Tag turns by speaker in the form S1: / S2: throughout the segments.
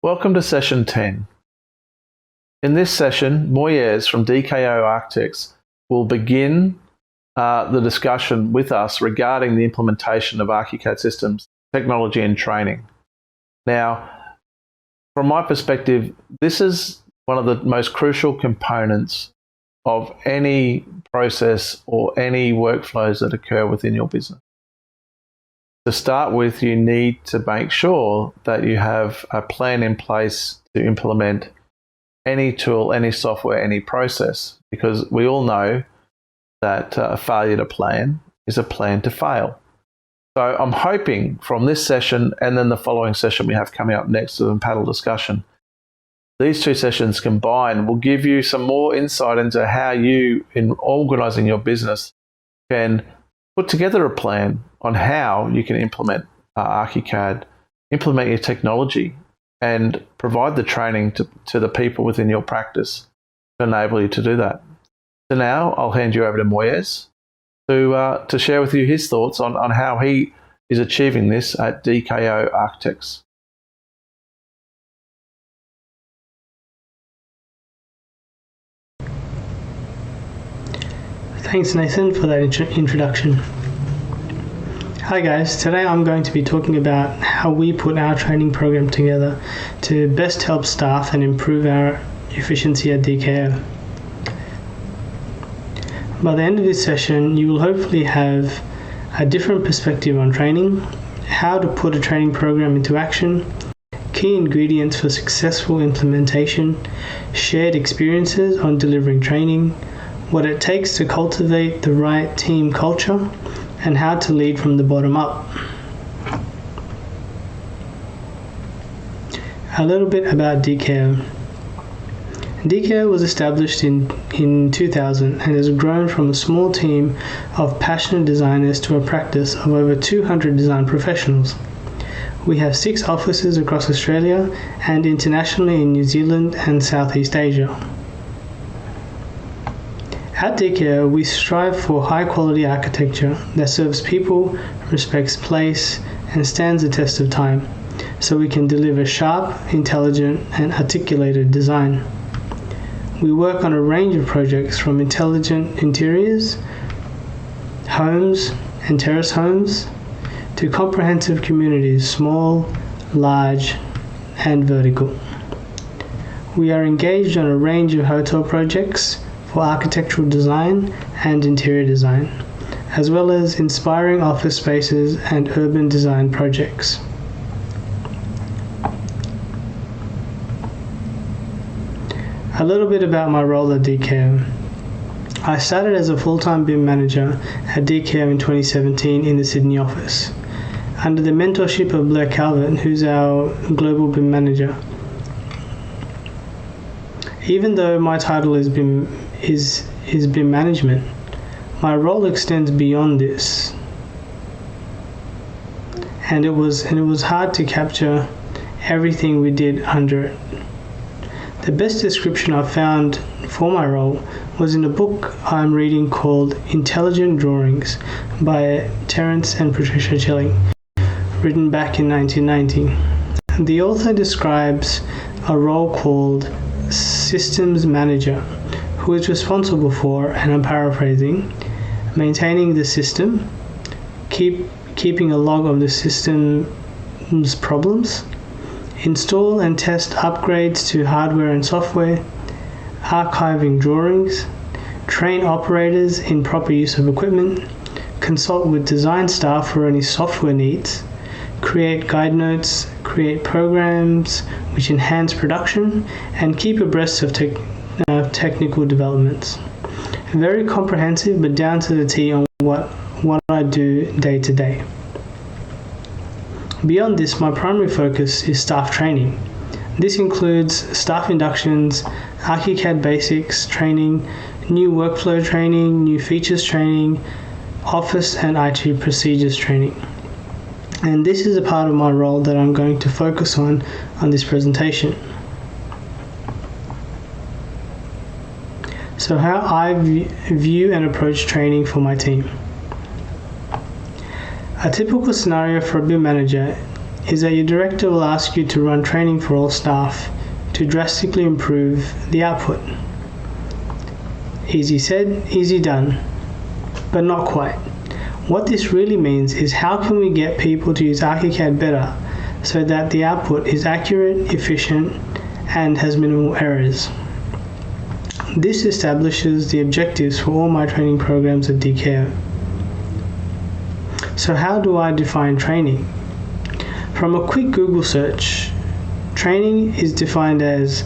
S1: Welcome to session 10. In this session, Moiyez from DKO Architects will begin the discussion with us regarding the implementation of Archicad systems, technology and training. Now, from my perspective, this is one of the most crucial components of any process or any workflows that occur within your business. To start with, you need to make sure that you have a plan in place to implement any tool, any software, any process, because we all know that a failure to plan is a plan to fail. So I'm hoping from this session and then the following session we have coming up next, the panel discussion, these two sessions combined will give you some more insight into how you, in organizing your business, can put together a plan on how you can implement Archicad, implement your technology, and provide the training to the people within your practice to enable you to do that. So now I'll hand you over to Moiyez to share with you his thoughts on how he is achieving this at DKO Architects.
S2: Thanks, Nathan, for that introduction. Hi guys, today I'm going to be talking about how we put our training program together to best help staff and improve our efficiency at DKO. By the end of this session, you will hopefully have a different perspective on training, how to put a training program into action, key ingredients for successful implementation, shared experiences on delivering training, what it takes to cultivate the right team culture, and how to lead from the bottom up. A little bit about DKO. DKO was established in 2000 and has grown from a small team of passionate designers to a practice of over 200 design professionals. We have 6 offices across Australia and internationally in New Zealand and Southeast Asia. At DKO, we strive for high-quality architecture that serves people, respects place, and stands the test of time, so we can deliver sharp, intelligent, and articulated design. We work on a range of projects from intelligent interiors, homes and terrace homes, to comprehensive communities, small, large, and vertical. We are engaged on a range of hotel projects for architectural design and interior design, as well as inspiring office spaces and urban design projects. A little bit about my role at DKO. I started as a full-time BIM manager at DKO in 2017 in the Sydney office, under the mentorship of Blair Calvert, who's our global BIM manager. Even though my title is BIM management, my role extends beyond this, and it was hard to capture everything we did under it. The best description I found for my role was in a book I'm reading called Intelligent Drawings by Terence and Patricia Chelling, written back in 1990. The author describes a role called Systems Manager, who is responsible for, and I'm paraphrasing, maintaining the system, keeping a log of the system's problems, install and test upgrades to hardware and software, archiving drawings, train operators in proper use of equipment, consult with design staff for any software needs, create guide notes, create programs which enhance production, and keep abreast of technical developments. Very comprehensive, but down to the T on what I do day to day. Beyond this, my primary focus is staff training. This includes staff inductions, Archicad basics training, new workflow training, new features training, office and IT procedures training. And this is a part of my role that I'm going to focus on this presentation. So how I view and approach training for my team. A typical scenario for a BIM manager is that your director will ask you to run training for all staff to drastically improve the output. Easy said, easy done, but not quite. What this really means is how can we get people to use Archicad better so that the output is accurate, efficient, and has minimal errors. This establishes the objectives for all my training programs at DKO. So how do I define training? From a quick Google search, training is defined as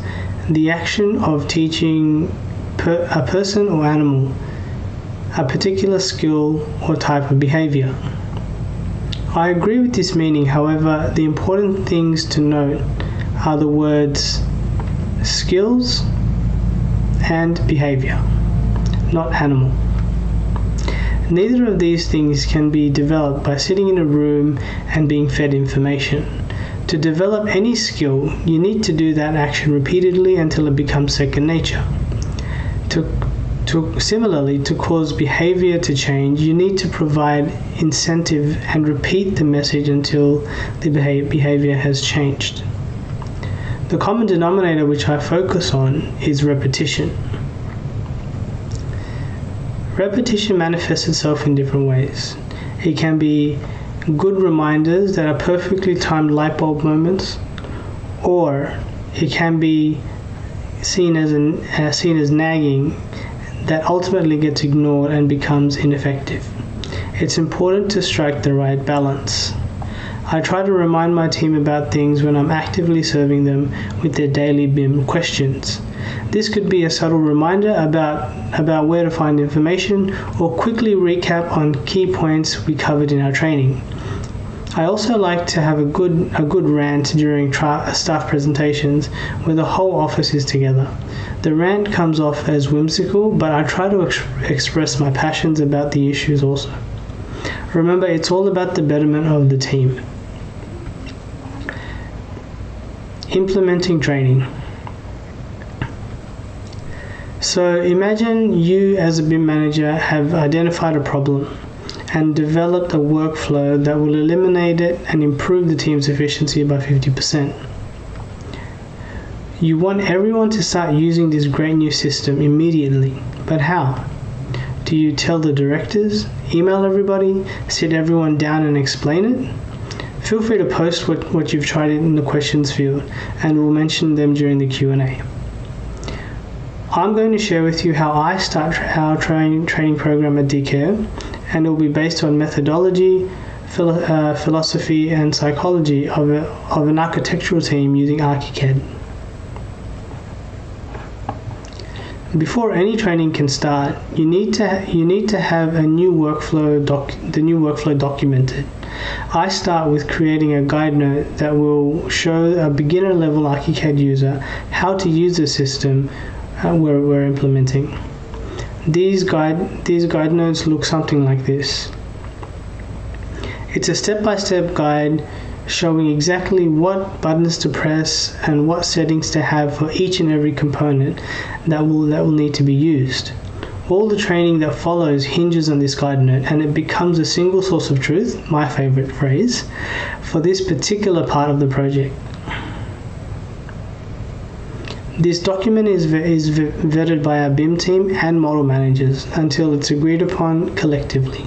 S2: the action of teaching a person or animal a particular skill or type of behavior. I agree with this meaning, however, the important things to note are the words skills and behavior, not animal. Neither of these things can be developed by sitting in a room and being fed information. To develop any skill, you need to do that action repeatedly until it becomes second nature. Similarly, to cause behavior to change, you need to provide incentive and repeat the message until the behavior has changed. The common denominator which I focus on is repetition. Repetition manifests itself in different ways. It can be good reminders that are perfectly timed light bulb moments, or it can be seen as nagging that ultimately gets ignored and becomes ineffective. It's important to strike the right balance. I try to remind my team about things when I'm actively serving them with their daily BIM questions. This could be a subtle reminder about where to find information, or quickly recap on key points we covered in our training. I also like to have a good rant during staff presentations where the whole office is together. The rant comes off as whimsical, but I try to express my passions about the issues also. Remember, it's all about the betterment of the team. Implementing training. So imagine you as a BIM manager have identified a problem and developed a workflow that will eliminate it and improve the team's efficiency by 50%. You want everyone to start using this great new system immediately, but how? Do you tell the directors, email everybody, sit everyone down and explain it? Feel free to post what you've tried in the questions field, and we'll mention them during the Q&A. I'm going to share with you how I start our training program at DKO, and it will be based on methodology, philosophy, and psychology of an architectural team using Archicad. Before any training can start, you need to have the new workflow documented. I start with creating a guide note that will show a beginner level Archicad user how to use the system we're implementing. These guide notes look something like this. It's a step-by-step guide showing exactly what buttons to press and what settings to have for each and every component that will need to be used. All the training that follows hinges on this guide note, and it becomes a single source of truth, my favorite phrase, for this particular part of the project. This document is vetted by our BIM team and model managers until it's agreed upon collectively.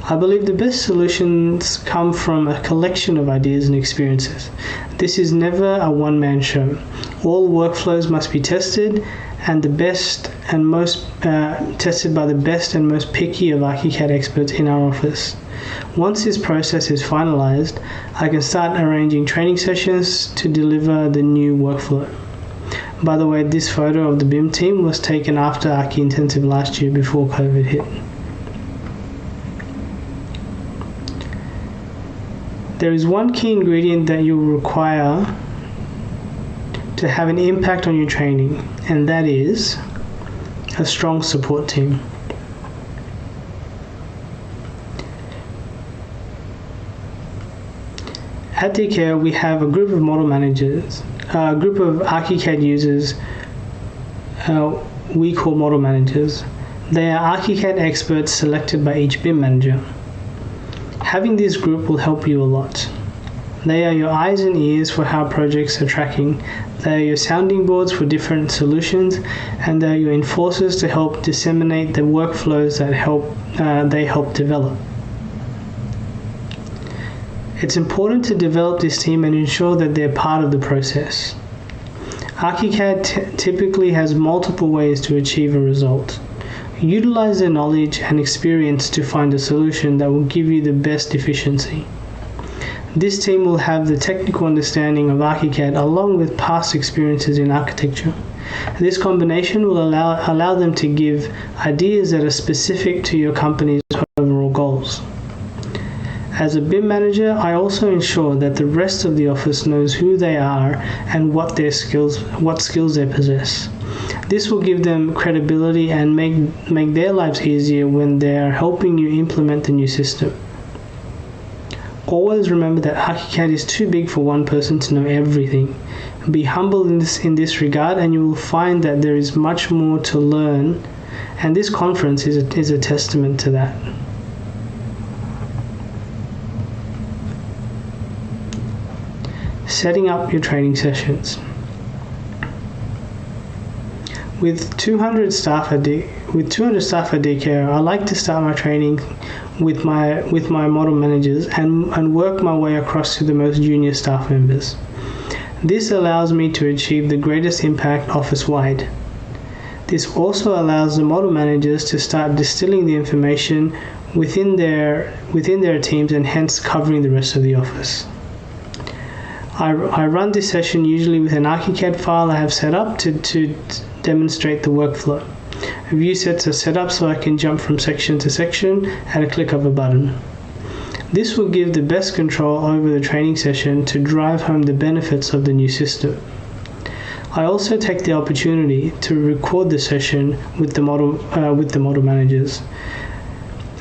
S2: I believe the best solutions come from a collection of ideas and experiences. This is never a one-man show. All workflows must be tested, and tested by the best and most picky of Archicad experts in our office. Once this process is finalized, I can start arranging training sessions to deliver the new workflow. By the way, this photo of the BIM team was taken after Archi Intensive last year before COVID hit. There is one key ingredient that you will require to have an impact on your training, and that is a strong support team. At DKO, we have a group of model managers, a group of Archicad users we call model managers. They are Archicad experts selected by each BIM manager. Having this group will help you a lot. They are your eyes and ears for how projects are tracking. They are your sounding boards for different solutions, and they are your enforcers to help disseminate the workflows that they help develop. It's important to develop this team and ensure that they're part of the process. Archicad typically has multiple ways to achieve a result. Utilize their knowledge and experience to find a solution that will give you the best efficiency. This team will have the technical understanding of Archicad along with past experiences in architecture. This combination will allow them to give ideas that are specific to your company's overall goals. As a BIM manager, I also ensure that the rest of the office knows who they are and what skills they possess. This will give them credibility and make their lives easier when they are helping you implement the new system. Always remember that Archicad is too big for one person to know everything. Be humble in this regard, and you will find that there is much more to learn, and this conference is a testament to that. Setting up your training sessions. With 200 staff at DKO, I like to start my training with my model managers and work my way across to the most junior staff members. This allows me to achieve the greatest impact office-wide. This also allows the model managers to start distilling the information within their teams and hence covering the rest of the office. I run this session usually with an Archicad file I have set up to demonstrate the workflow. View sets are set up so I can jump from section to section at a click of a button. This will give the best control over the training session to drive home the benefits of the new system. I also take the opportunity to record the session with the model managers.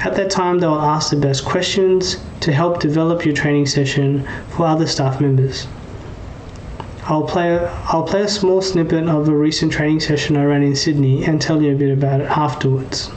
S2: At that time, they will ask the best questions to help develop your training session for other staff members. I'll play a small snippet of a recent training session I ran in Sydney and tell you a bit about it afterwards.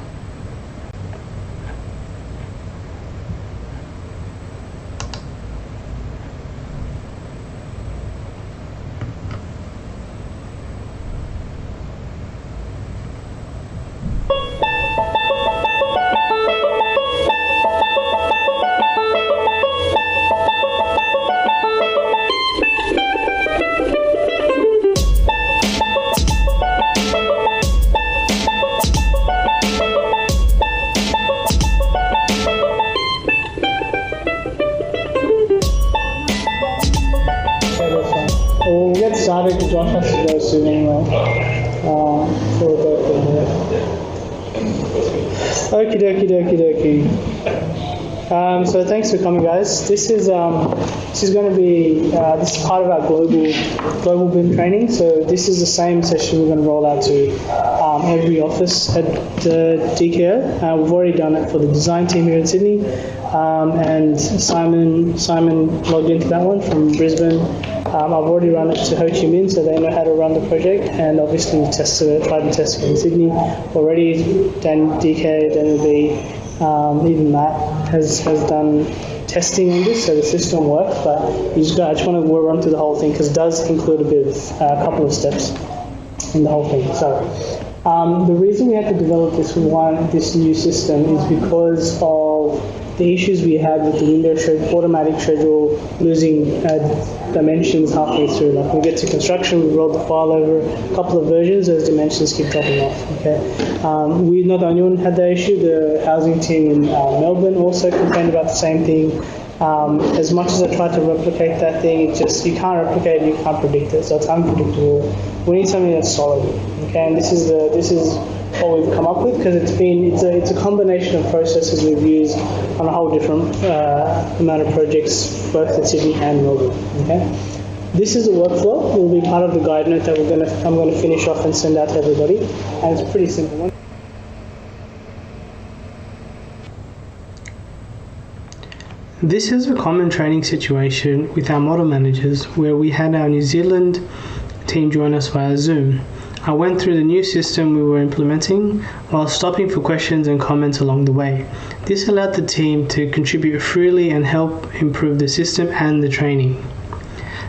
S2: Josh has to go soon anyway. Okie dokie. So thanks for coming, guys. This is going to be this is part of our global BIM training. So this is the same session we're going to roll out to every office at DKO. We've already done it for the design team here in Sydney, and Simon logged into that one from Brisbane. I've already run it to Ho Chi Minh, so they know how to run the project, and obviously we tried and tested it in Sydney already. Then DK, then it'll be even Matt has done testing on this, so the system works. But I just want to run through the whole thing because it does include a couple of steps in the whole thing. So the reason we had to develop this new system is because of the issues we had with the window automatic schedule losing dimensions halfway through. Like we get to construction, we roll the file over a couple of versions, those dimensions keep dropping off. Okay, we're not the only one who had that issue. The housing team in Melbourne also complained about the same thing. As much as I tried to replicate that thing, you can't replicate it, you can't predict it, so it's unpredictable. We need something that's solid. Okay, and this is what we've come up with, because it's a combination of processes we've used on a whole different amount of projects, both in Sydney and Melbourne. Okay, this is the workflow. It will be part of the guide note that I'm going to finish off and send out to everybody, and it's a pretty simple one. This is a common training situation with our model managers where we had our New Zealand team join us via Zoom. I went through the new system we were implementing while stopping for questions and comments along the way. This allowed the team to contribute freely and help improve the system and the training.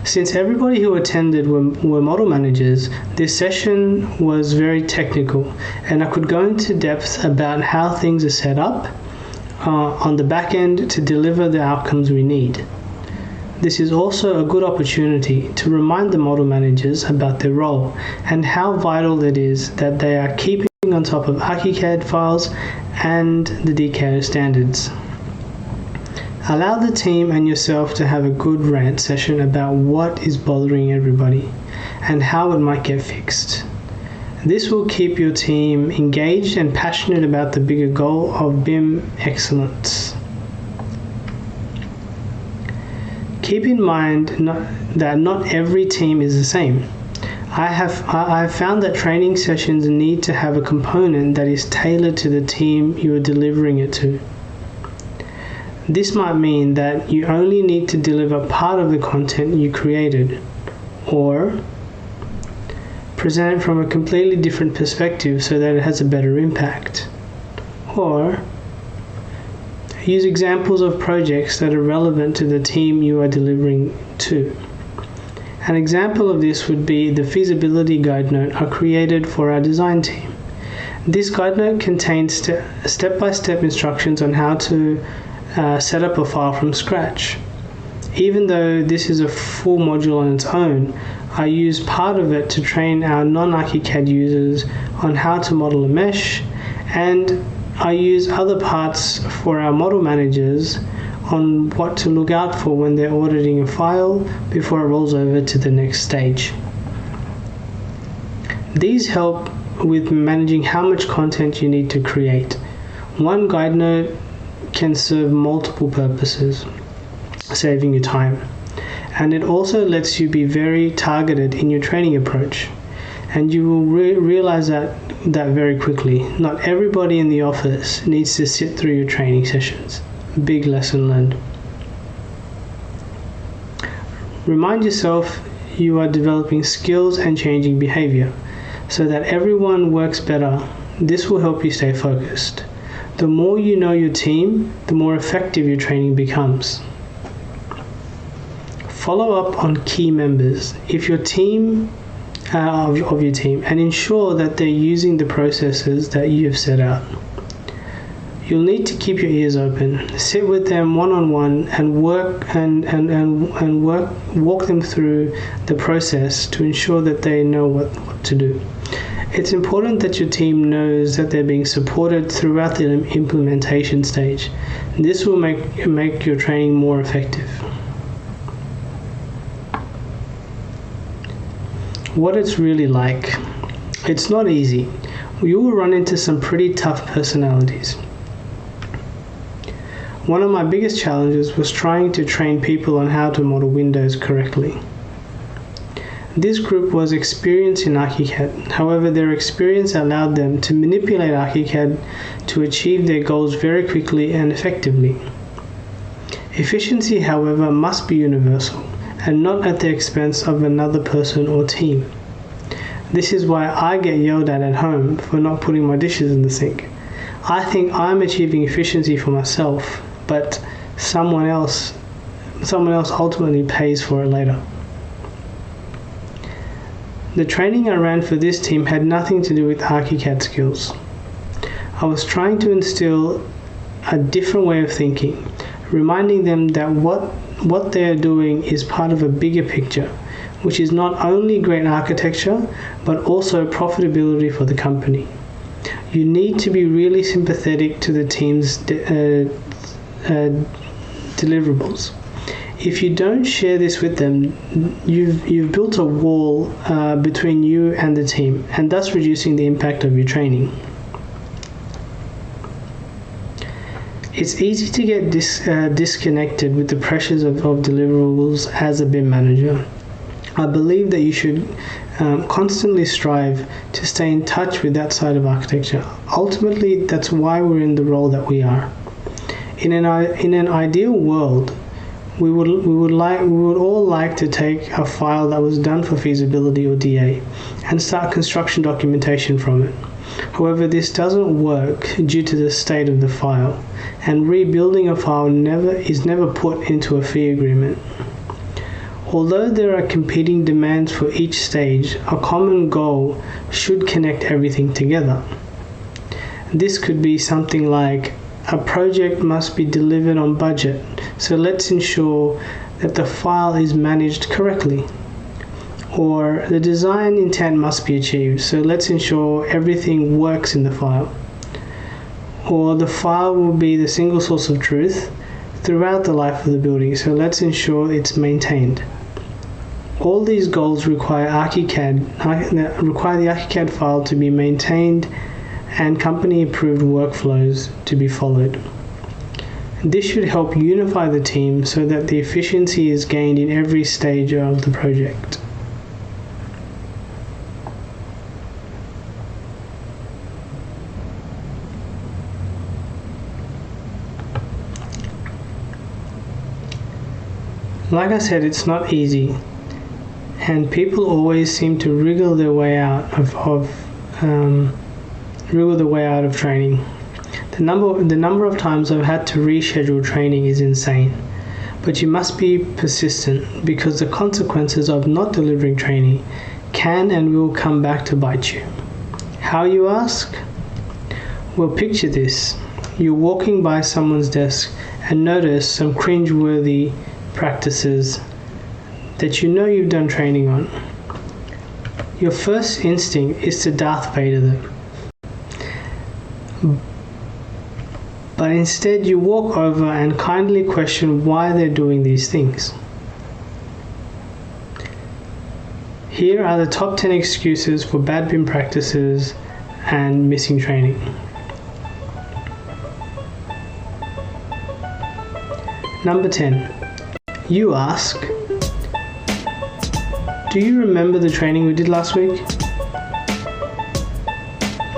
S2: Since everybody who attended were model managers, this session was very technical, and I could go into depth about how things are set up on the back end to deliver the outcomes we need. This is also a good opportunity to remind the model managers about their role and how vital it is that they are keeping on top of Archicad files and the DKO standards. Allow the team and yourself to have a good rant session about what is bothering everybody and how it might get fixed. This will keep your team engaged and passionate about the bigger goal of BIM excellence. Keep in mind that not every team is the same. I have found that training sessions need to have a component that is tailored to the team you are delivering it to. This might mean that you only need to deliver part of the content you created, or present it from a completely different perspective so that it has a better impact, or use examples of projects that are relevant to the team you are delivering to. An example of this would be the feasibility guide note I created for our design team. This guide note contains step-by-step instructions on how to set up a file from scratch. Even though this is a full module on its own, I use part of it to train our non-Archicad users on how to model a mesh, and I use other parts for our model managers on what to look out for when they're auditing a file before it rolls over to the next stage. These help with managing how much content you need to create. One guide note can serve multiple purposes, saving you time. And it also lets you be very targeted in your training approach. And you will realize that very quickly. Not everybody in the office needs to sit through your training sessions. Big lesson learned. Remind yourself you are developing skills and changing behavior so that everyone works better. This will help you stay focused. The more you know your team, the more effective your training becomes. Follow up on key members of your team and ensure that they're using the processes that you have set out. You'll need to keep your ears open. Sit with them one-on-one and walk them through the process to ensure that they know what to do. It's important that your team knows that they're being supported throughout the implementation stage. This will make your training more effective. What it's really like. It's not easy. You will run into some pretty tough personalities. One of my biggest challenges was trying to train people on how to model windows correctly. This group was experienced in Archicad. However, their experience allowed them to manipulate Archicad to achieve their goals very quickly and effectively. Efficiency, however, must be universal and not at the expense of another person or team. This is why I get yelled at home for not putting my dishes in the sink. I think I'm achieving efficiency for myself, but someone else ultimately pays for it later. The training I ran for this team had nothing to do with Archicad skills. I was trying to instill a different way of thinking, reminding them that what they are doing is part of a bigger picture, which is not only great architecture, but also profitability for the company. You need to be really sympathetic to the team's deliverables. If you don't share this with them, you've built a wall between you and the team, and thus reducing the impact of your training. It's easy to get disconnected with the pressures of deliverables as a BIM manager. I believe that you should constantly strive to stay in touch with that side of architecture. Ultimately, that's why we're in the role that we are. In an ideal world, We would all like to take a file that was done for feasibility or DA and start construction documentation from it. However, this doesn't work due to the state of the file, and rebuilding a file is never put into a fee agreement. Although there are competing demands for each stage, a common goal should connect everything together. This could be something like, a project must be delivered on budget, so let's ensure that the file is managed correctly. Or the design intent must be achieved, so let's ensure everything works in the file. Or the file will be the single source of truth throughout the life of the building, so let's ensure it's maintained. All these goals require the Archicad file to be maintained and company-approved workflows to be followed. This should help unify the team so that the efficiency is gained in every stage of the project. Like I said, it's not easy, and people always seem to wriggle their way out of training. The number of times I've had to reschedule training is insane, but you must be persistent because the consequences of not delivering training can and will come back to bite you. How, you ask? Well, picture this. You're walking by someone's desk and notice some cringe-worthy practices that you know you've done training on. Your first instinct is to Darth Vader them. But instead you walk over and kindly question why they're doing these things. Here are the top 10 excuses for bad BIM practices and missing training. Number 10. You ask, do you remember the training we did last week?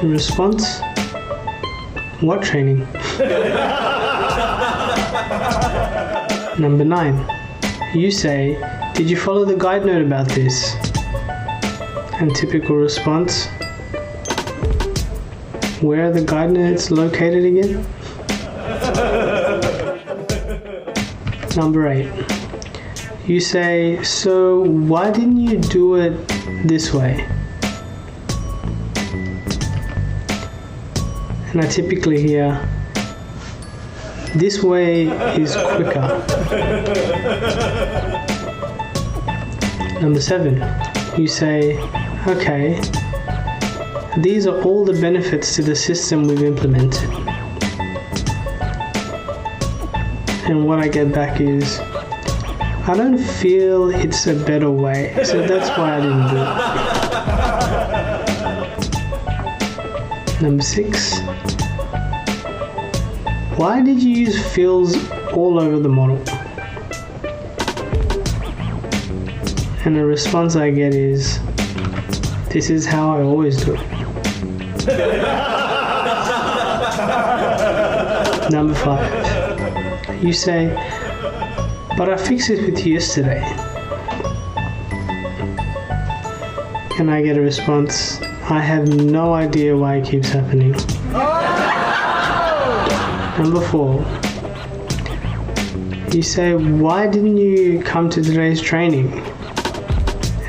S2: The response, what training? Number 9. You say, did you follow the guide note about this? And typical response, where are the guide notes located again? Number 8. You say, so why didn't you do it this way? And I typically hear, this way is quicker. Number 7, you say, okay, these are all the benefits to the system we've implemented. And what I get back is, I don't feel it's a better way, so that's why I didn't do it. Number 6. Why did you use fills all over the model? And the response I get is, this is how I always do it. Number 5. You say, but I fixed it with you yesterday. And I get a response, I have no idea why it keeps happening. Number 4. You say, why didn't you come to today's training?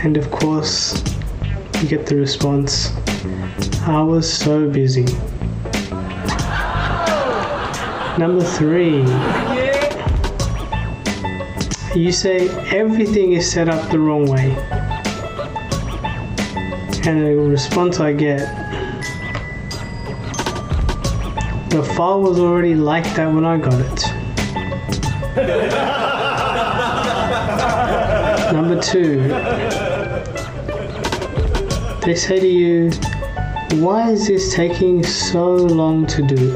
S2: And of course, you get the response, I was so busy. Number 3. You say everything is set up the wrong way. And the response I get, the file was already like that when I got it. Number 2. They say to you, why is this taking so long to do?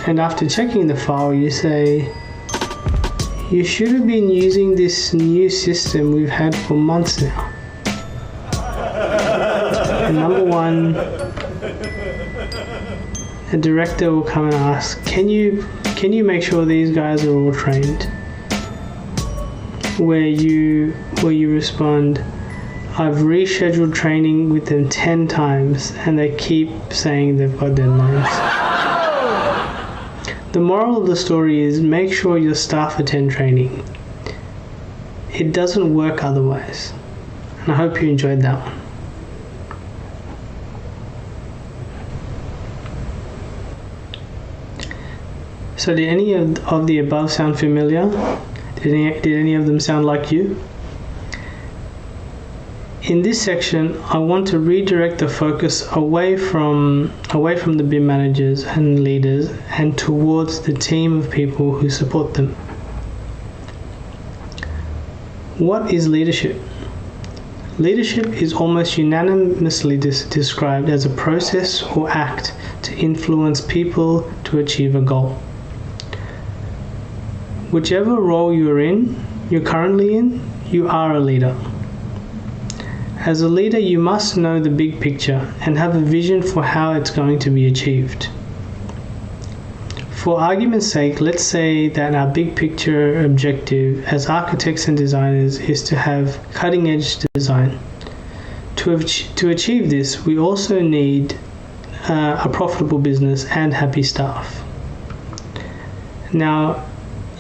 S2: And after checking the file, you say, you should have been using this new system we've had for months now. And number 1, a director will come and ask, can you make sure these guys are all trained? Where you respond, I've rescheduled training with them 10 times and they keep saying they've got deadlines. The moral of the story is make sure your staff attend training. It doesn't work otherwise. And I hope you enjoyed that one. So did any of the above sound familiar? Did any of them sound like you? In this section, I want to redirect the focus away from the BIM managers and leaders and towards the team of people who support them. What is leadership? Leadership is almost unanimously described as a process or act to influence people to achieve a goal. Whichever role you're currently in, you are a leader. As a leader, you must know the big picture and have a vision for how it's going to be achieved. For argument's sake, let's say that our big picture objective as architects and designers is to have cutting-edge design. To achieve this, we also need a profitable business and happy staff. Now,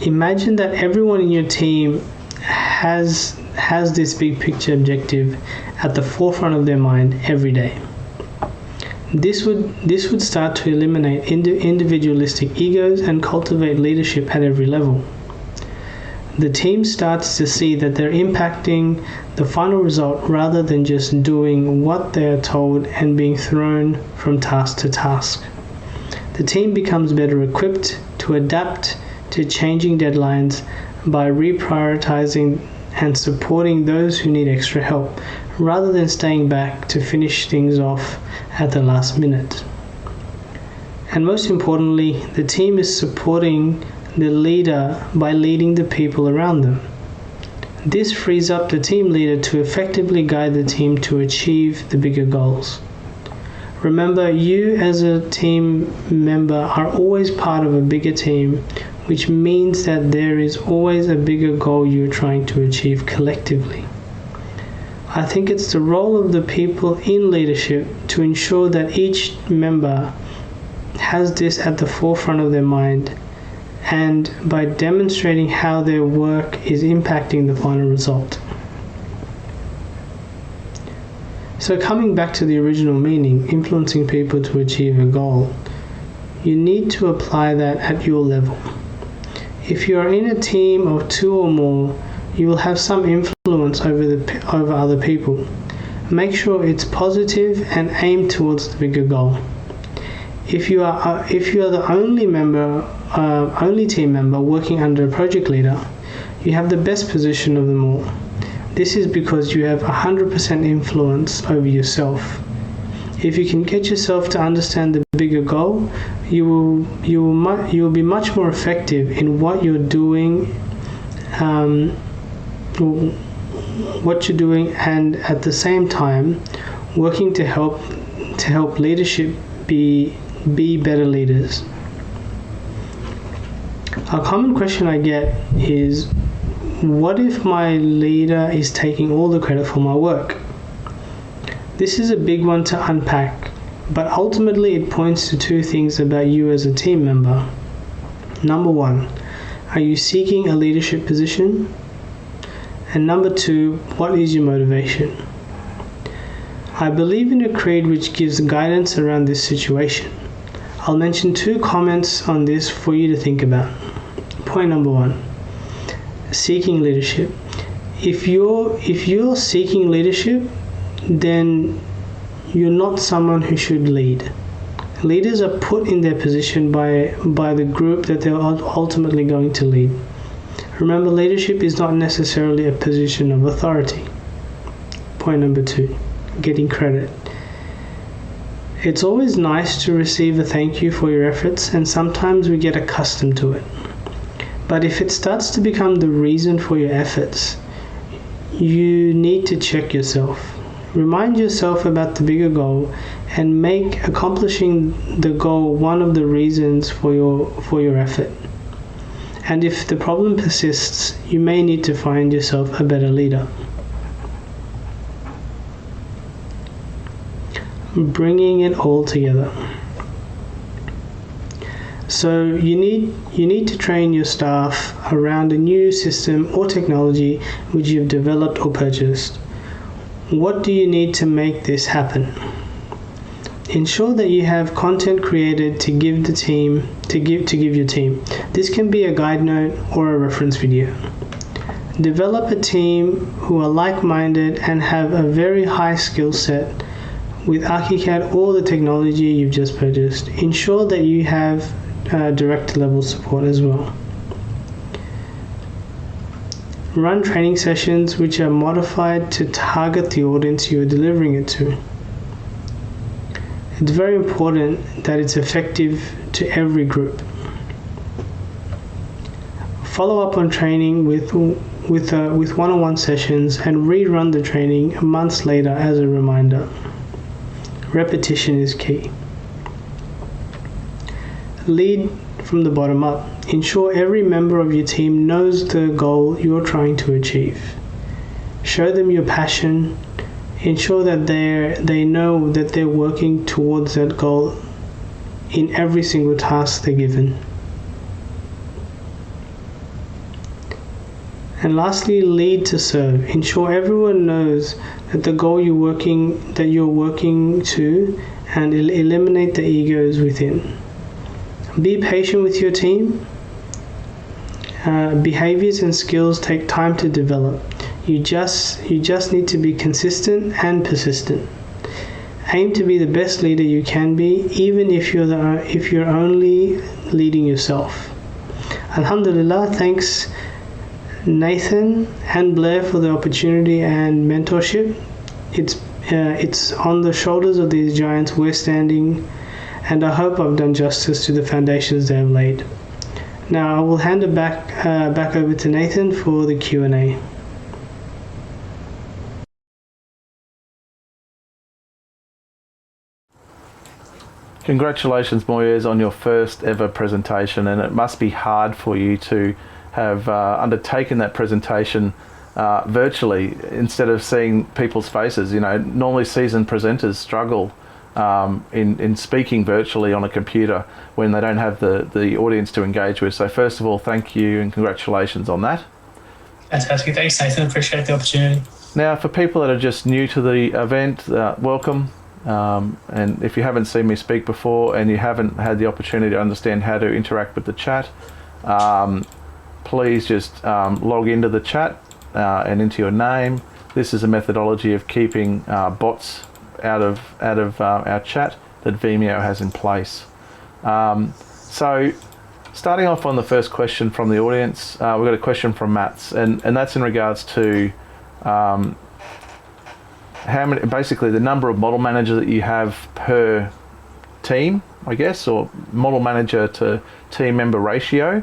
S2: imagine that everyone in your team has this big picture objective at the forefront of their mind every day. This would start to eliminate individualistic egos and cultivate leadership at every level. The team starts to see that they're impacting the final result rather than just doing what they are told and being thrown from task to task. The team becomes better equipped to adapt to changing deadlines by reprioritizing and supporting those who need extra help, rather than staying back to finish things off at the last minute. And most importantly, the team is supporting the leader by leading the people around them. This frees up the team leader to effectively guide the team to achieve the bigger goals. Remember, you as a team member are always part of a bigger team, which means that there is always a bigger goal you're trying to achieve collectively. I think it's the role of the people in leadership to ensure that each member has this at the forefront of their mind, and by demonstrating how their work is impacting the final result. So coming back to the original meaning, influencing people to achieve a goal, you need to apply that at your level. If you are in a team of 2 or more, you will have some influence over other people. Make sure it's positive and aim towards the bigger goal. If you are the only team member working under a project leader, you have the best position of them all. This is because you have 100% influence over yourself. If you can get yourself to understand the bigger goal, you will be much more effective in what you're doing, and at the same time working to help leadership be better leaders. A common question I get is, what if my leader is taking all the credit for my work? This is a big one to unpack, but ultimately it points to 2 things about you as a team member. Number 1, are you seeking a leadership position? And number 2, what is your motivation? I believe in a creed which gives guidance around this situation. I'll mention 2 comments on this for you to think about. Point number 1, seeking leadership. If you're seeking leadership, then you're not someone who should lead. Leaders are put in their position by the group that they're ultimately going to lead. Remember, leadership is not necessarily a position of authority. Point number 2, getting credit. It's always nice to receive a thank you for your efforts, and sometimes we get accustomed to it. But if it starts to become the reason for your efforts, you need to check yourself. Remind yourself about the bigger goal and make accomplishing the goal one of the reasons for your effort. And if the problem persists, you may need to find yourself a better leader. Bringing it all together. So you need to train your staff around a new system or technology which you've developed or purchased. What do you need to make this happen? Ensure that you have content created to give your team. This can be a guide note or a reference video. Develop a team who are like-minded and have a very high skill set with Archicad or the technology you've just purchased. Ensure that you have director level support as well. Run training sessions which are modified to target the audience you are delivering it to. It's very important that it's effective to every group. Follow up on training with one-on-one sessions and rerun the training months later as a reminder. Repetition is key. Lead from the bottom up. Ensure every member of your team knows the goal you're trying to achieve. Show them your passion. Ensure that they know that they're working towards that goal in every single task they're given. And lastly, lead to serve. Ensure everyone knows that the goal you're working to, and eliminate the egos within. Be patient with your team. Behaviors and skills take time to develop. You just need to be consistent and persistent. Aim to be the best leader you can be, even if you're only leading yourself. Alhamdulillah, thanks Nathan and Blair for the opportunity and mentorship. It's on the shoulders of these giants we're standing, and I hope I've done justice to the foundations they have laid. Now I will hand it back over to Nathan for the Q&A.
S1: Congratulations, Moiyez, on your first ever presentation, and it must be hard for you to have undertaken that presentation virtually instead of seeing people's faces. You know, normally seasoned presenters struggle in speaking virtually on a computer when they don't have the audience to engage with. So first of all, thank you and congratulations on that.
S3: Fantastic. Thanks, Nathan. Appreciate the opportunity.
S1: Now, for people that are just new to the event, welcome. And if you haven't seen me speak before and you haven't had the opportunity to understand how to interact with the chat, please just log into the chat and into your name. This is a methodology of keeping bots out of our chat that Vimeo has in place. So starting off on the first question from the audience, we've got a question from Mats, and that's in regards to how many, basically the number of model managers that you have per team, I guess, or model manager to team member ratio.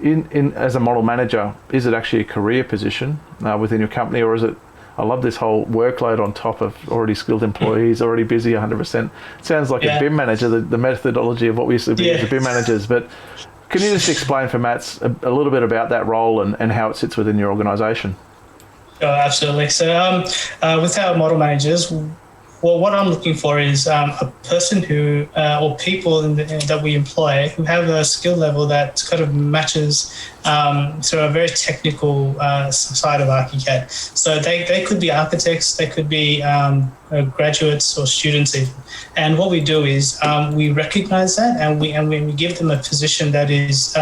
S1: In as a model manager, is it actually a career position within your company, or is it? I love this whole workload on top of already skilled employees, already busy 100%. It sounds like a BIM manager, the methodology of what we used to be as BIM managers. But can you just explain for Mats a little bit about that role and how it sits within your organisation?
S3: Oh, absolutely. So with our model managers, well, what I'm looking for is a person who, or people that we employ who have a skill level that kind of matches through a very technical side of Archicad. So they could be architects, they could be graduates or students even. And what we do is we recognize that, and we give them a position that is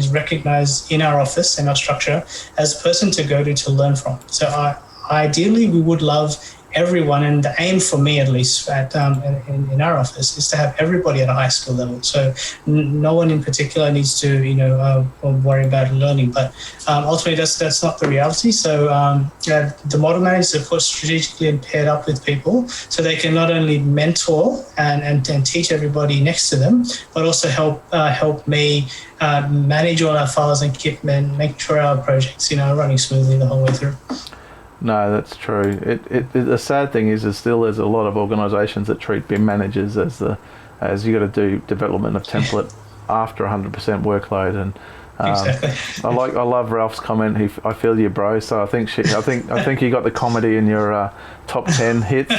S3: recognized in our office, in our structure, as a person to go to learn from. So ideally, we would love everyone, and the aim for me at least in our office is to have everybody at a high skill level. So no one in particular needs to worry about learning, but ultimately that's not the reality. So the model managers are put strategically and paired up with people so they can not only mentor and teach everybody next to them, but also help me manage all our files and make sure our projects running smoothly the whole way through.
S1: No, that's true. The sad thing is still there's a lot of organisations that treat BIM managers as you got to do development of template after 100% workload. And
S3: Exactly.
S1: I love Ralph's comment. I feel you, bro. So I think you got the comedy in your top 10 hits.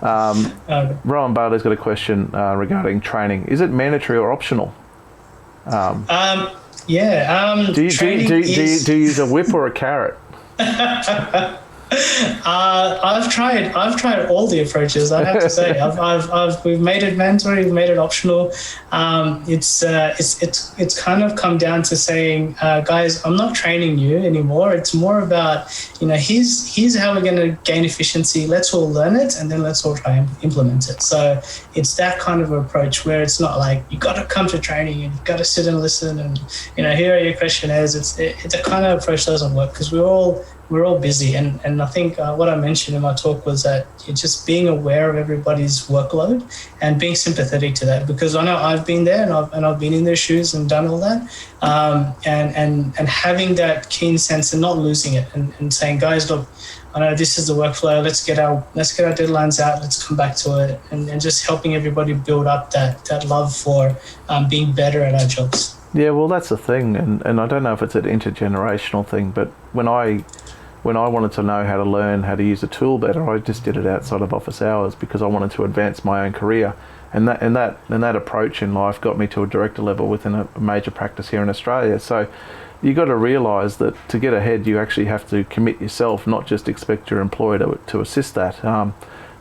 S1: Rowan Bailey's got a question regarding training. Is it mandatory or optional?
S3: Do
S1: you use a whip or a carrot?
S3: I've tried all the approaches. I have to say, we've made it mandatory, we've made it optional. It's kind of come down to saying, guys, I'm not training you anymore. It's more about, here's how we're going to gain efficiency. Let's all learn it, and then let's all try and implement it. So it's that kind of approach where it's not like you got to come to training and you've got to sit and listen and here are your questionnaires. It's a kind of approach that doesn't work because we're all busy, and I think what I mentioned in my talk was that you're just being aware of everybody's workload and being sympathetic to that, because I know I've been there and I've been in their shoes and done all that, and having that keen sense and not losing it and saying, guys, look, I know this is the workflow. Let's get our deadlines out. Let's come back to it, and just helping everybody build up that love for being better at our jobs.
S1: Yeah, well, that's the thing, and I don't know if it's an intergenerational thing, but when I wanted to know how to learn how to use a tool better, I just did it outside of office hours because I wanted to advance my own career, and that approach in life got me to a director level within a major practice here in Australia. So you got to realise that to get ahead, you actually have to commit yourself, not just expect your employer to assist that.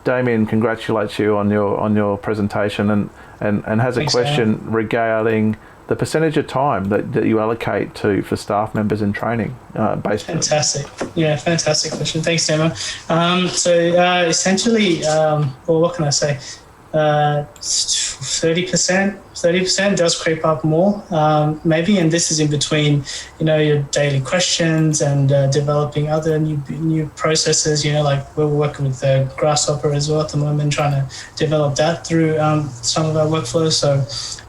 S1: Damien congratulates you on your presentation and has a question regarding the percentage of time that you allocate for staff members in training.
S3: Fantastic. Yeah, fantastic question. Thanks, Demo. Essentially, what can I say? 30% does creep up more, maybe, and this is in between, your daily questions and developing other new processes. Like we're working with Grasshopper as well at the moment, trying to develop that through some of our workflows. So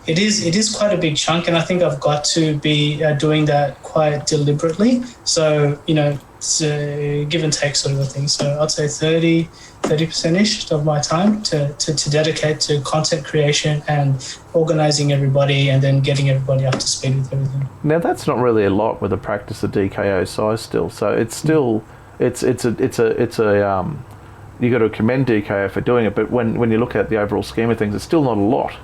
S3: it is quite a big chunk, and I think I've got to be doing that quite deliberately. So it's a give and take sort of a thing. So I'd say 30%-ish of my time to dedicate to content creation and organising everybody, and then getting everybody up to speed with everything. Now
S1: that's not really a lot with a practice of DKO size still. So it's still it's a you got to commend DKO for doing it, but when you look at the overall scheme of things, it's still not a lot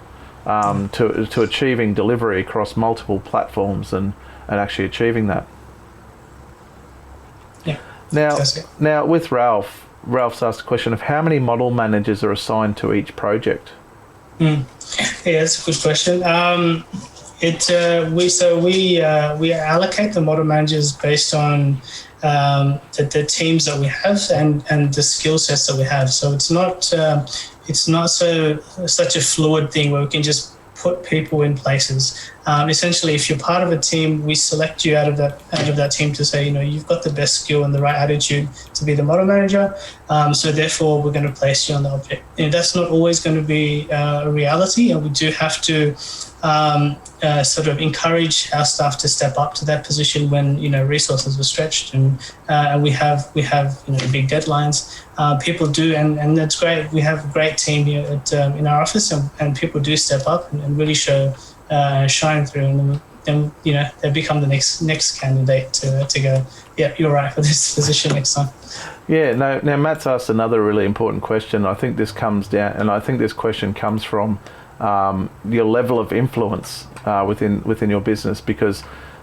S1: to achieving delivery across multiple platforms and actually achieving that.
S3: Yeah.
S1: Now with Ralph's asked a question of how many model managers are assigned to each project.
S3: Yeah, that's a good question. We allocate the model managers based on the teams that we have and the skill sets that we have. So it's not such a fluid thing where we can just put people in places. Essentially, if you're part of a team, we select you out of that team to say, you've got the best skill and the right attitude to be the model manager. So therefore, we're going to place you on the object. That's not always going to be a reality, and we do have to sort of encourage our staff to step up to that position when resources are stretched and we have big deadlines. People do, and that's great. We have a great team here in our office, and people do step up and really shine through, and then they become the next candidate to go, yeah, you're right for this position next time.
S1: Yeah. Now Matt's asked another really important question. I think this question comes from your level of influence within your business, because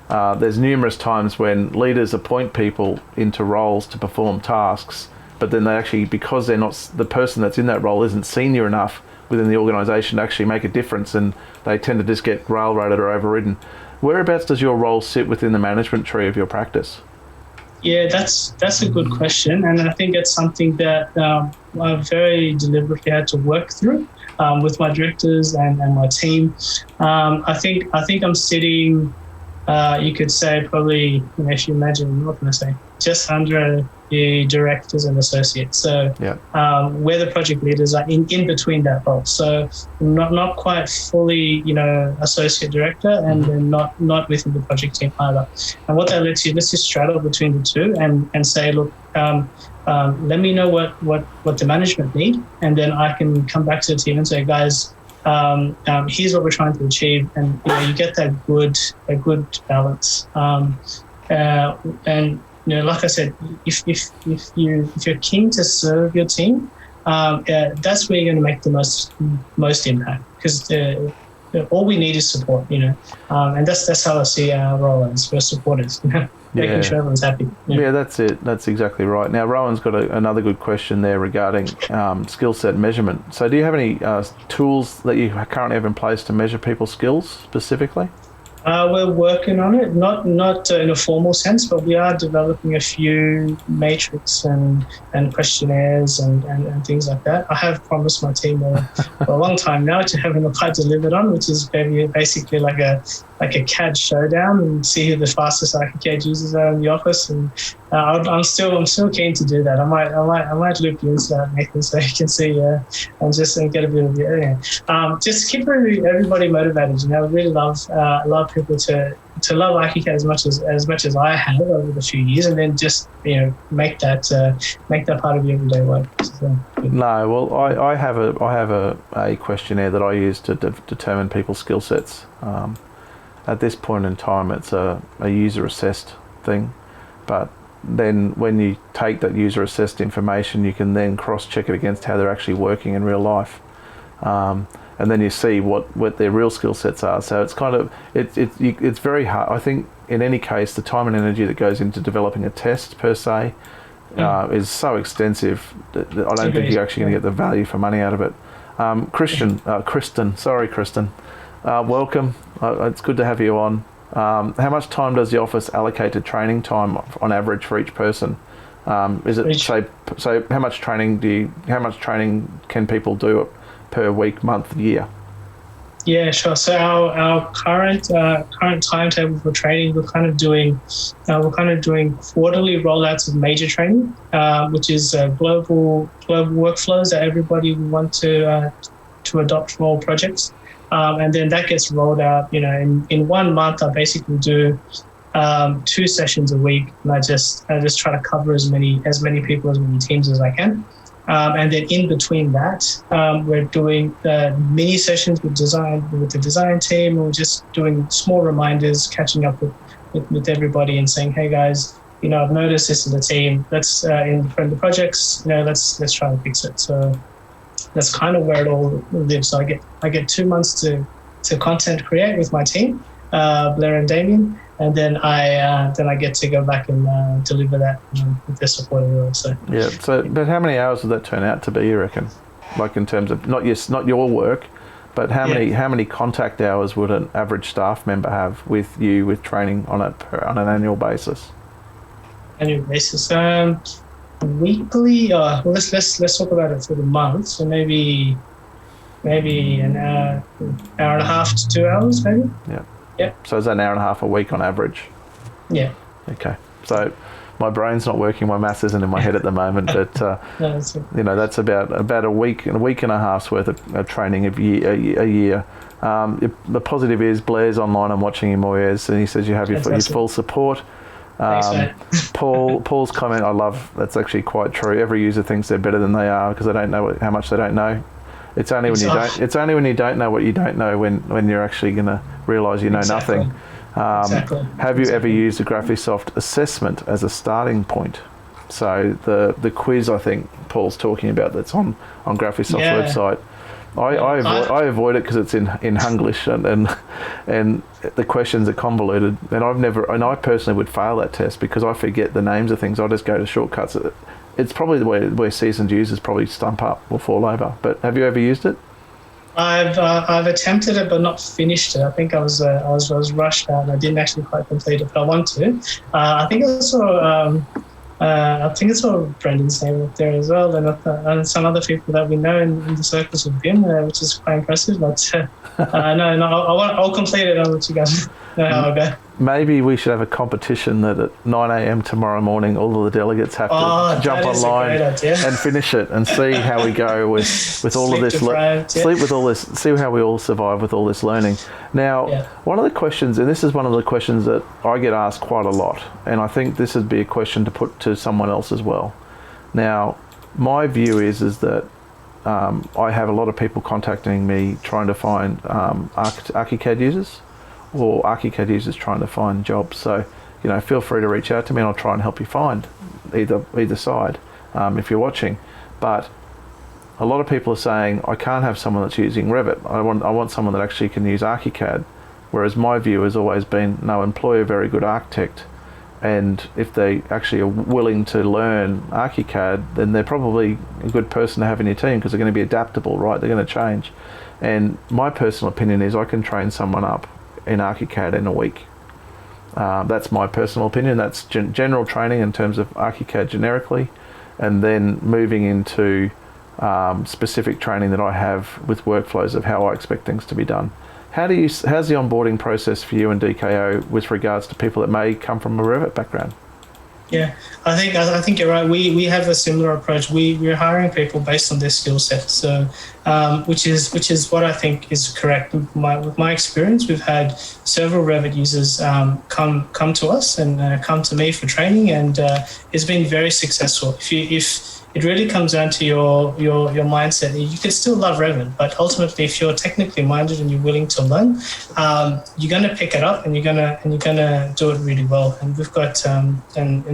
S1: there's numerous times when leaders appoint people into roles to perform tasks, but then they actually, because they're not, the person that's in that role isn't senior enough within the organisation to actually make a difference, and they tend to just get railroaded or overridden. Whereabouts does your role sit within the management tree of your practice?
S3: Yeah, that's a good question, and I think it's something that I've very deliberately had to work through with my directors and my team. I think I'm sitting, you could say probably, if you imagine, what can I say, just under the directors and associates. So
S1: yeah.
S3: We're the project leaders are in between that role. So not quite fully, associate director, and then not within the project team either. And what that lets you straddle between the two and say, look, let me know what the management need, and then I can come back to the team and say, guys, here's what we're trying to achieve, and you get that good balance. And like I said, if you're keen to serve your team, that's where you're going to make the most impact, because all we need is support, and that's how I see our role as we're supporters, making sure everyone's happy.
S1: Yeah, that's it. That's exactly right. Now, Rowan's got another good question there regarding skill set measurement. So do you have any tools that you currently have in place to measure people's skills specifically?
S3: We're working on it, not in a formal sense, but we are developing a few matrix and questionnaires and things like that. I have promised my team for a long time now to have an quite delivered on, which is basically like a CAD showdown, and see who the fastest Archicad users are in the office. And I'm still keen to do that. I might loop you into that, Nathan, so you can see and get a bit of just keep everybody motivated. I really love people to love Archicad as much as I have over the few years, and then just make that part of your everyday work. So,
S1: no, well, I have a questionnaire that I use to determine people's skill sets. At this point in time, it's a user assessed thing, but then when you take that user assessed information, you can then cross check it against how they're actually working in real life. And then you see what their real skill sets are. So it's kind of it's very hard. I think in any case, the time and energy that goes into developing a test per se is so extensive that I don't think you're actually going to get the value for money out of it. Kristen, welcome. It's good to have you on. How much time does the office allocate to training time on average for each person? Is it so? How much training can people do per week, month, year?
S3: Yeah, sure. So our current timetable for training, we're kind of doing quarterly rollouts of major training, which is global workflows that everybody would want to adopt for all projects, and then that gets rolled out. In 1 month, I basically do 2 sessions a week, and I just try to cover as many people, as many teams as I can. And then in between that, we're doing mini sessions with the design team. We're just doing small reminders, catching up with everybody and saying, hey guys, I've noticed this in the team. Let's in the projects, let's try and fix it. So that's kind of where it all lives. So I get 2 months to content create with my team, Blair and Damien. And then I get to go back and deliver that with their support as well. So
S1: yeah. So, but how many hours would that turn out to be, you reckon? Like in terms of not your work, but how many contact hours would an average staff member have with you with training on an annual basis?
S3: Annual basis, weekly. Let's talk about it for the month. So maybe an hour and a half to 2 hours, maybe.
S1: Yeah.
S3: Yeah.
S1: So is that an hour and a half a week on average?
S3: Yeah.
S1: Okay. So my brain's not working, my maths isn't in my head at the moment, but that's about a week and a half's worth of training a year. The positive is Blair's online and watching you, Moiyez, and he says you have your full support.
S3: Thanks,
S1: Paul's comment, I love. That's actually quite true. Every user thinks they're better than they are because they don't know how much they don't know. It's only when you don't know what you don't know when you're actually going to realise you know nothing. Have you ever used a Graphisoft assessment as a starting point? So the quiz, I think Paul's talking about, that's on Graphisoft's website. I avoid it because it's in Hunglish and the questions are convoluted, and I personally would fail that test because I forget the names of things. I just go to shortcuts. It's probably where seasoned users probably stump up or fall over. But have you ever used it?
S3: I've attempted it but not finished it. I think I was rushed out and I didn't actually quite complete it, but I want to. I think I saw Brendan's name up there as well, and some other people that we know in the circles of BIM, which is quite impressive. But I'll complete it. I'll let you guys know how I go.
S1: Maybe we should have a competition that at 9 a.m. tomorrow morning, all of the delegates have to jump online and finish it and see how we go with all of this. Sleep with all this. See how we all survive with all this learning. Now, one of the questions, and this is one of the questions that I get asked quite a lot, and I think this would be a question to put to someone else as well. Now, my view is that I have a lot of people contacting me trying to find Archicad users, or Archicad users trying to find jobs. So, feel free to reach out to me and I'll try and help you find either side if you're watching. But a lot of people are saying, I can't have someone that's using Revit. I want someone that actually can use Archicad. Whereas my view has always been, no, employ a very good architect. And if they actually are willing to learn Archicad, then they're probably a good person to have in your team, because they're going to be adaptable, right? They're going to change. And my personal opinion is I can train someone up in Archicad in a week. That's my personal opinion. That's general training in terms of Archicad generically, and then moving into specific training that I have with workflows of how I expect things to be done. How's the onboarding process for you and DKO with regards to people that may come from a Revit background?
S3: Yeah, I think you're right. We have a similar approach. We're hiring people based on their skill set. So, which is what I think is correct. With my experience, we've had several Revit users come to us and come to me for training, and it's been very successful. If it really comes down to your mindset. You can still love Revit, but ultimately, if you're technically minded and you're willing to learn, you're going to pick it up and you're going to do it really well. And we've got and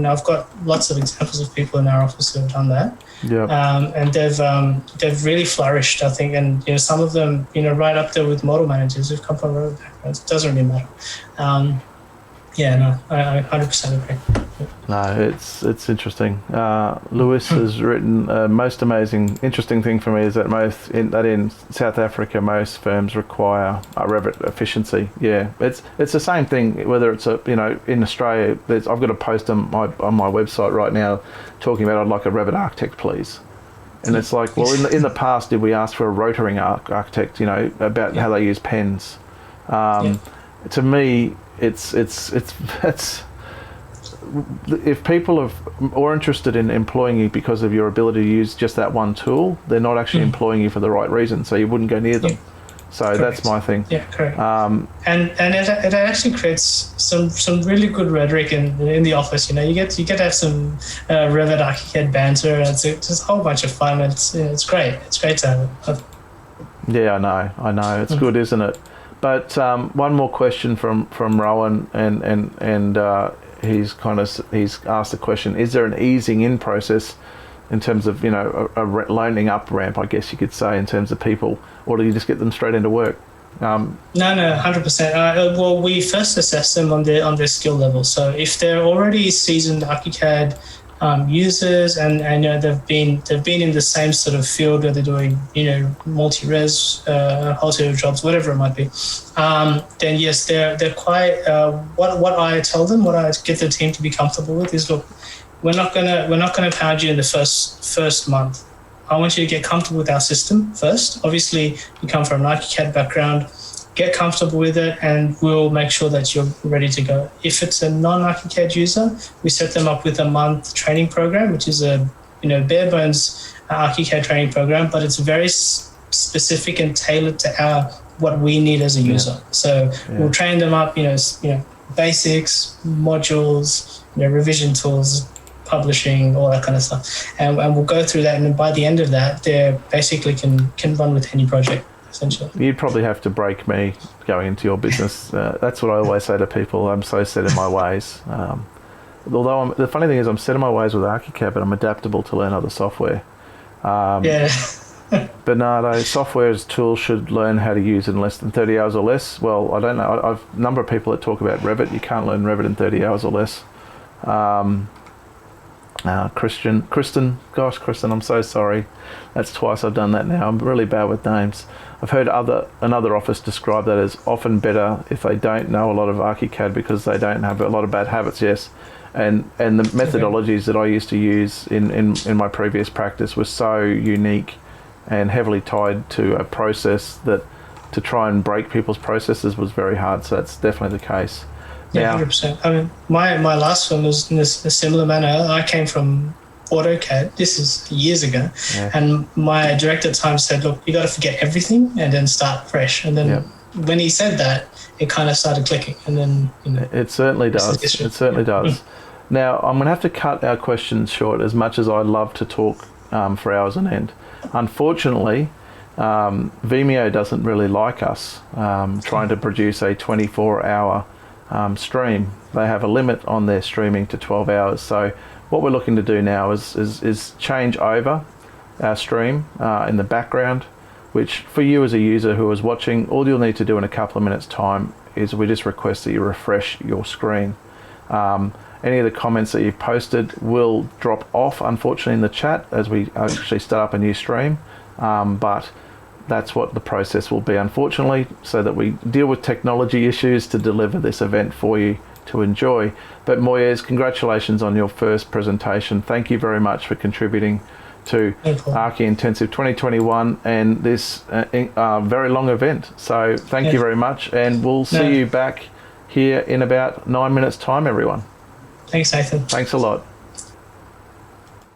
S3: I've got lots of examples of people in our office who have done that.
S1: Yeah.
S3: And they've really flourished, I think. And some of them, right up there with model managers who've come from Revit backgrounds. It doesn't really matter. I 100% agree.
S1: No, it's interesting. Lewis has written most amazing, interesting thing for me is that in South Africa most firms require Revit efficiency. Yeah, it's the same thing whether it's in Australia. I've got a post on my website right now talking about I'd like a Revit architect, please. And it's like, well, in the past, did we ask for a rotoring architect? About how they use pens. To me, it's if people are interested in employing you because of your ability to use just that one tool, they're not actually employing you for the right reason, so you wouldn't go near them. Yeah. So correct. That's my thing.
S3: Yeah, correct. And it actually creates some really good rhetoric in the office. You get to have some Revit Archicad banter. It's just a whole bunch of fun. It's great. It's great to have.
S1: Yeah, I know. It's good, isn't it? But one more question from Rowan, and he's asked the question: is there an easing in process in terms of a loaning up ramp, I guess you could say, in terms of people, or do you just get them straight into work?
S3: No, 100%. Well, we first assess them on their skill level. So if they're already seasoned Archicad users and they've been in the same sort of field where they're doing multi-res, wholesale jobs, whatever it might be, then yes, they're quite. What I tell them, what I get the team to be comfortable with is, look, we're not gonna pound you in the first month. I want you to get comfortable with our system first. Obviously, you come from an Archicad background. Get comfortable with it, and we'll make sure that you're ready to go. If it's a non-Archicad user, we set them up with a month training program, which is a bare bones Archicad training program, but it's very specific and tailored to what we need as a user. So we'll train them up, basics, modules, revision tools, publishing, all that kind of stuff, and we'll go through that. And by the end of that, they basically can run with any project.
S1: You'd probably have to break me going into your business. That's what I always say to people. I'm so set in my ways. Although the funny thing is I'm set in my ways with Archicad, but I'm adaptable to learn other software. But no, software's tools should learn how to use it in less than 30 hours or less. Well, I don't know. I've a number of people that talk about Revit. You can't learn Revit in 30 hours or less. Kristen, I'm so sorry. That's twice I've done that now. I'm really bad with names. I've heard another office describe that as often better if they don't know a lot of Archicad because they don't have a lot of bad habits, yes. And the methodologies that I used to use in my previous practice were so unique and heavily tied to a process that to try and break people's processes was very hard. So that's definitely the case.
S3: Yeah, 100%. I mean, my last one was in a similar manner. I came from AutoCAD. This is years ago. Yeah. And my director at the time said, look, you got to forget everything and then start fresh. And then when he said that, it kind of started clicking. And then,
S1: it certainly does. It certainly does. Now, I'm going to have to cut our questions short as much as I'd love to talk for hours on end. Unfortunately, Vimeo doesn't really like us trying to produce a 24-hour stream. They have a limit on their streaming to 12 hours. So what we're looking to do now is change over our stream in the background, which for you as a user who is watching, all you'll need to do in a couple of minutes time is we just request that you refresh your screen. Any of the comments that you've posted will drop off, unfortunately, in the chat as we actually start up a new stream. But that's what the process will be, unfortunately, so that we deal with technology issues to deliver this event for you to enjoy. But Moiyez, congratulations on your first presentation. Thank you very much for contributing to Archi Intensive 2021 and this very long event. So thank you very much, and we'll see you back here in about 9 minutes time, everyone.
S3: Thanks, Nathan.
S1: Thanks a lot.